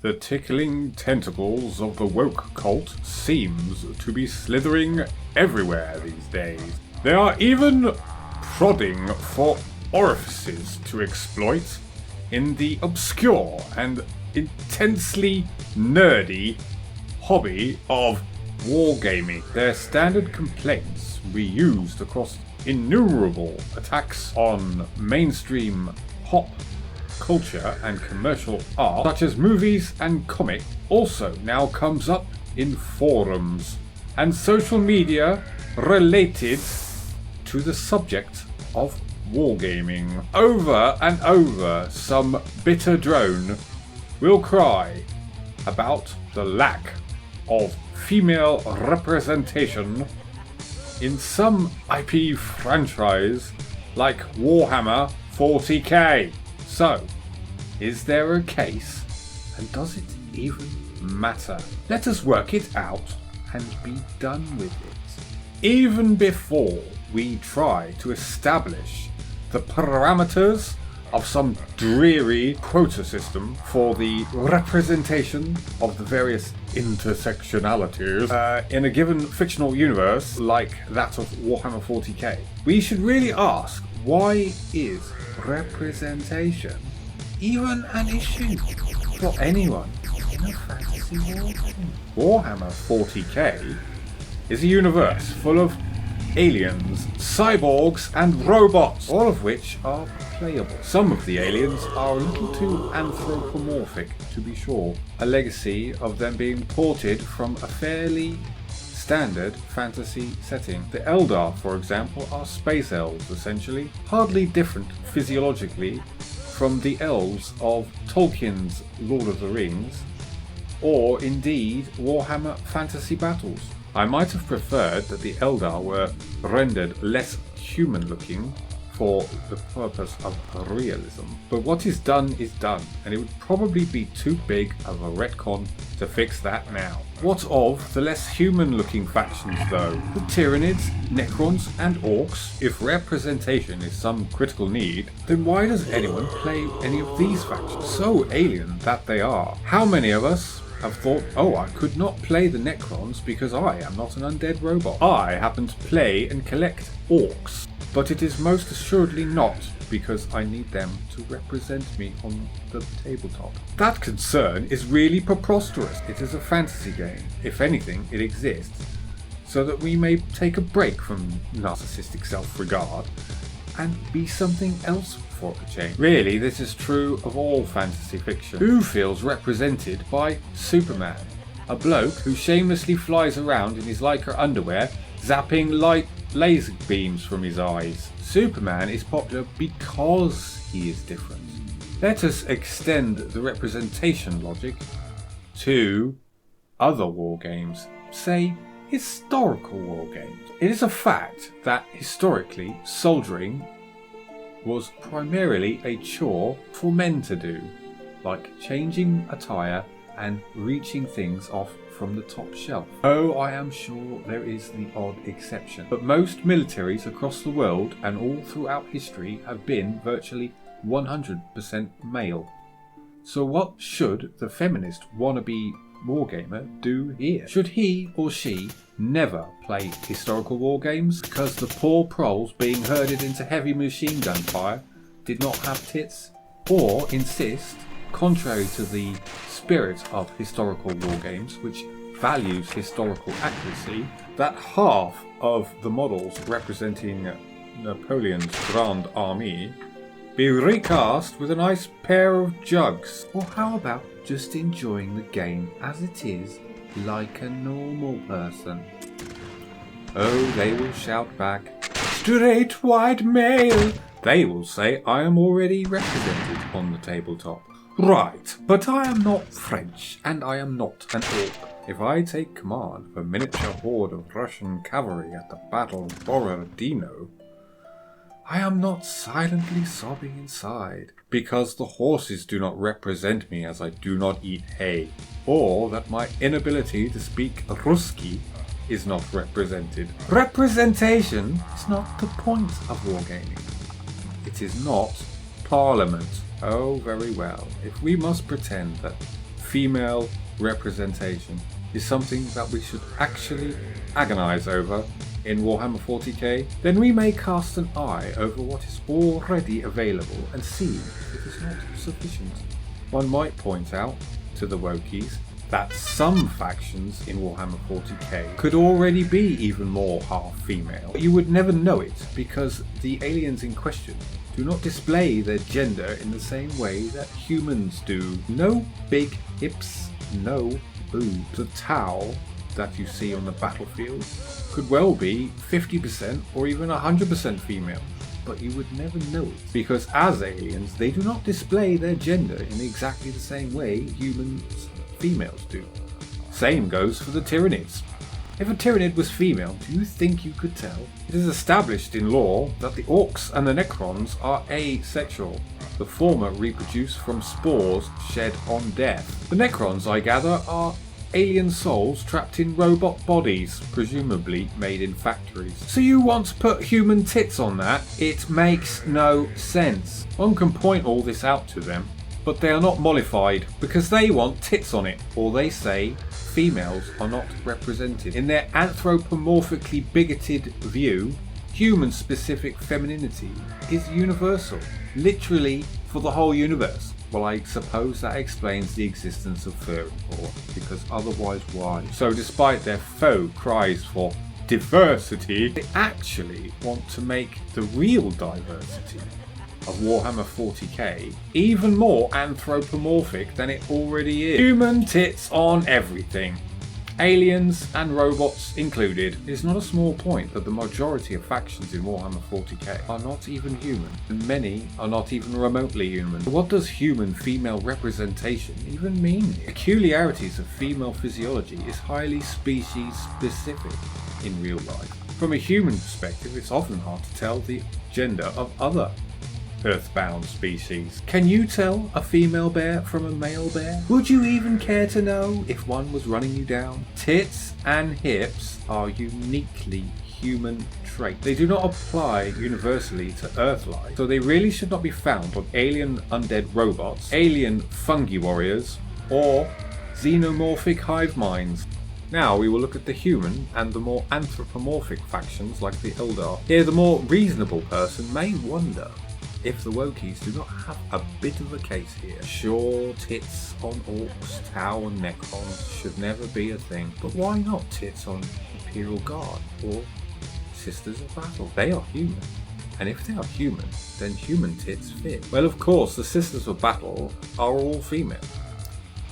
The tickling tentacles of the woke cult seems to be slithering everywhere these days. They are even prodding for orifices to exploit in the obscure and intensely nerdy hobby of wargaming. Their standard complaints reused across innumerable attacks on mainstream pop culture and commercial art, such as movies and comics, also now comes up in forums and social media related to the subject of wargaming. Over and over, some bitter drone will cry about the lack of female representation in some IP franchise like Warhammer 40k. So, is there a case, and does it even matter? Let us work it out and be done with it. Even before we try to establish the parameters of some dreary quota system for the representation of the various intersectionalities in a given fictional universe like that of Warhammer 40k, we should really ask, why is representation even an issue for anyone in a fantasy world? Warhammer 40k is a universe full of aliens, cyborgs and robots, all of which are playable. Some of the aliens are a little too anthropomorphic, to be sure, a legacy of them being ported from a fairly standard fantasy setting. The Eldar, for example, are space elves, essentially, hardly different physiologically from the elves of Tolkien's Lord of the Rings, or indeed Warhammer Fantasy Battles. I might have preferred that the Eldar were rendered less human-looking for the purpose of realism, but what is done, and it would probably be too big of a retcon to fix that now. What of the less human-looking factions, though? The Tyranids, Necrons, and Orcs? If representation is some critical need, then why does anyone play any of these factions? So alien that they are. How many of us have thought, oh, I could not play the Necrons because I am not an undead robot. I happen to play and collect orcs, but it is most assuredly not because I need them to represent me on the tabletop. That concern is really preposterous. It is a fantasy game. If anything, it exists so that we may take a break from narcissistic self-regard and be something else for a change. Really, this is true of all fantasy fiction. Who feels represented by Superman? A bloke who shamelessly flies around in his lycra underwear, zapping light laser beams from his eyes. Superman is popular because he is different. Let us extend the representation logic to other war games, say historical war games. It is a fact that historically soldiering was primarily a chore for men to do, like changing attire and reaching things off from the top shelf. Oh, I am sure there is the odd exception, but most militaries across the world and all throughout history have been virtually 100% male. So what should the feminist wannabe wargamer do here? Should he or she never play historical war games because the poor proles being herded into heavy machine gun fire did not have tits? Or insist, contrary to the spirit of historical war games, which values historical accuracy, that half of the models representing Napoleon's Grande Armée be recast with a nice pair of jugs? Or how about just enjoying the game as it is, like a normal person? Oh, they will shout back, straight white male! They will say I am already represented on the tabletop. Right, but I am not French, and I am not an orc. If I take command of a miniature horde of Russian cavalry at the Battle of Borodino, I am not silently sobbing inside because the horses do not represent me as I do not eat hay, or that my inability to speak Ruski is not represented. Representation is not the point of wargaming. It is not Parliament. Oh, very well. If we must pretend that female representation is something that we should actually agonize over in Warhammer 40k, then we may cast an eye over what is already available and see if it is not sufficient. One might point out to the Wokies that some factions in Warhammer 40k could already be even more half female. But you would never know it because the aliens in question do not display their gender in the same way that humans do. No big hips, no boobs. The Tau that you see on the battlefield could well be 50% or even 100% female, but you would never know it because as aliens they do not display their gender in exactly the same way humans females do. Same goes for the Tyranids. If a Tyranid was female, do you think you could tell? It is established in lore that the Orcs and the Necrons are asexual. The former reproduce from spores shed on death. The Necrons, I gather, are alien souls trapped in robot bodies, presumably made in factories. So you want to put human tits on that? It makes no sense. One can point all this out to them, but they are not mollified because they want tits on it, or they say females are not represented. In their anthropomorphically bigoted view, human-specific femininity is universal, literally for the whole universe. Well, I suppose that explains the existence of furry porn, because otherwise why? So despite their faux cries for diversity, they actually want to make the real diversity of Warhammer 40k even more anthropomorphic than it already is. Human tits on everything. Aliens and robots included. It is not a small point that the majority of factions in Warhammer 40k are not even human, and many are not even remotely human. What does human female representation even mean here? Peculiarities of female physiology is highly species specific in real life. From a human perspective, it's often hard to tell the gender of other earthbound species. Can you tell a female bear from a male bear? Would you even care to know if one was running you down? Tits and hips are uniquely human traits. They do not apply universally to Earth life, so they really should not be found on alien undead robots, alien fungi warriors, or xenomorphic hive minds. Now we will look at the human and the more anthropomorphic factions like the Eldar. Here the more reasonable person may wonder if the Wokies do not have a bit of a case here. Sure, tits on Orcs, Tau and Necrons should never be a thing, but why not tits on Imperial Guard or Sisters of Battle? They are human, and if they are human, then human tits fit. Well, of course, the Sisters of Battle are all female,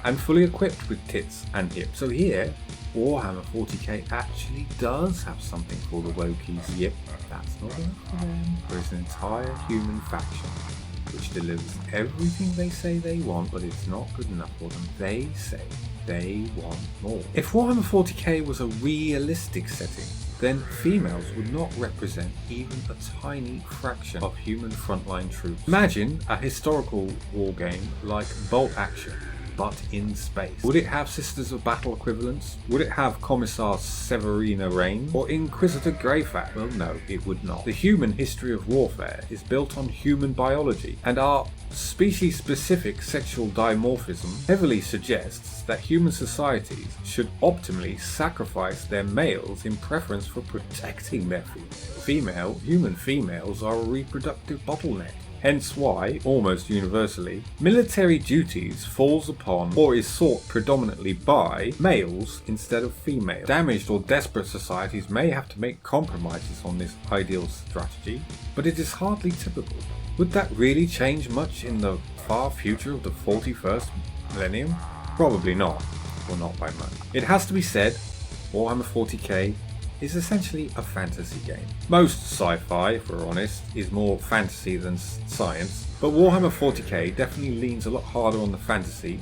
and fully equipped with tits and hips, so here Warhammer 40k actually does have something for the Wokies. Yep, that's not enough for them. There is an entire human faction which delivers everything they say they want, but it's not good enough for them. They say they want more. If Warhammer 40k was a realistic setting, then females would not represent even a tiny fraction of human frontline troops. Imagine a historical wargame like Bolt Action, but in space. Would it have Sisters of Battle equivalents? Would it have Commissar Severina Rain? Or Inquisitor Greyfat? Well, no, it would not. The human history of warfare is built on human biology, and our species-specific sexual dimorphism heavily suggests that human societies should optimally sacrifice their males in preference for protecting their females. Human females are a reproductive bottleneck. Hence why, almost universally, military duties falls upon or is sought predominantly by males instead of females. Damaged or desperate societies may have to make compromises on this ideal strategy, but it is hardly typical. Would that really change much in the far future of the 41st millennium? Probably not, or not by much. It has to be said, Warhammer 40k is essentially a fantasy game. Most sci-fi, if we're honest, is more fantasy than science, but Warhammer 40k definitely leans a lot harder on the fantasy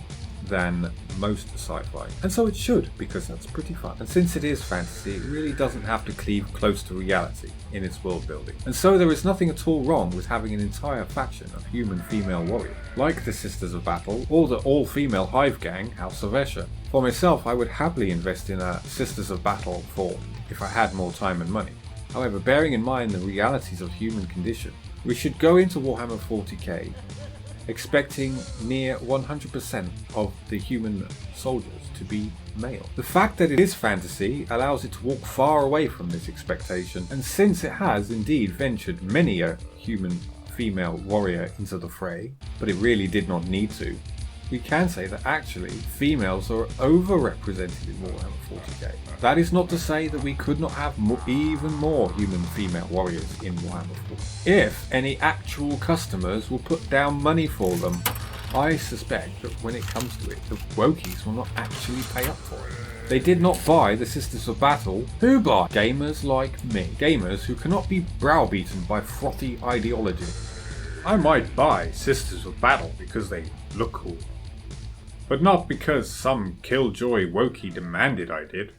than most sci-fi. And so it should, because that's pretty fun. And since it is fantasy, it really doesn't have to cleave close to reality in its world building. And so there is nothing at all wrong with having an entire faction of human female warriors, like the Sisters of Battle, or the all-female hive gang, House of Escher. For myself, I would happily invest in a Sisters of Battle form if I had more time and money. However, bearing in mind the realities of human condition, we should go into Warhammer 40k expecting near 100% of the human soldiers to be male. The fact that it is fantasy allows it to walk far away from this expectation, and since it has indeed ventured many a human female warrior into the fray, but it really did not need to, we can say that actually females are overrepresented in Warhammer 40k. That is not to say that we could not have even more human female warriors in Warhammer 40k. If any actual customers will put down money for them, I suspect that when it comes to it, the Wokies will not actually pay up for it. They did not buy the Sisters of Battle. Who buy? Gamers like me. Gamers who cannot be browbeaten by frothy ideology. I might buy Sisters of Battle because they look cool, but not because some killjoy Wokey demanded I did.